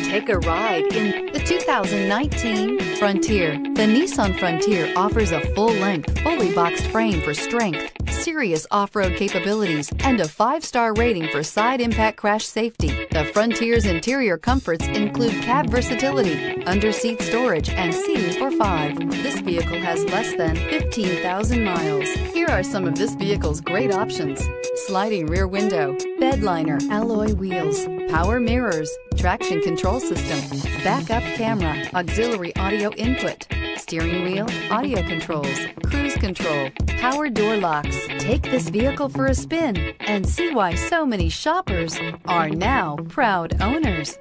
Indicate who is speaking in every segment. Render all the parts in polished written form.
Speaker 1: Take a ride in the 2019 Frontier. The Nissan Frontier offers a full-length, fully boxed frame for strength, serious off-road capabilities, and a 5-star rating for side impact crash safety. The Frontier's interior comforts include cab versatility, under-seat storage, and seating for 5. This vehicle has less than 15,000 miles. Here are some of this vehicle's great options: sliding rear window, bed liner, alloy wheels, power mirrors, traction control system, backup camera, auxiliary audio input, steering wheel audio controls, cruise control, power door locks. Take this vehicle for a spin and see why so many shoppers are now proud owners.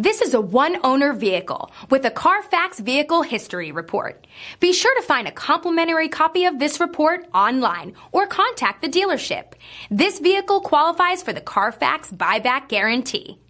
Speaker 2: This is a one-owner vehicle with a Carfax Vehicle History Report. Be sure to find a complimentary copy of this report online or contact the dealership. This vehicle qualifies for the Carfax Buyback Guarantee.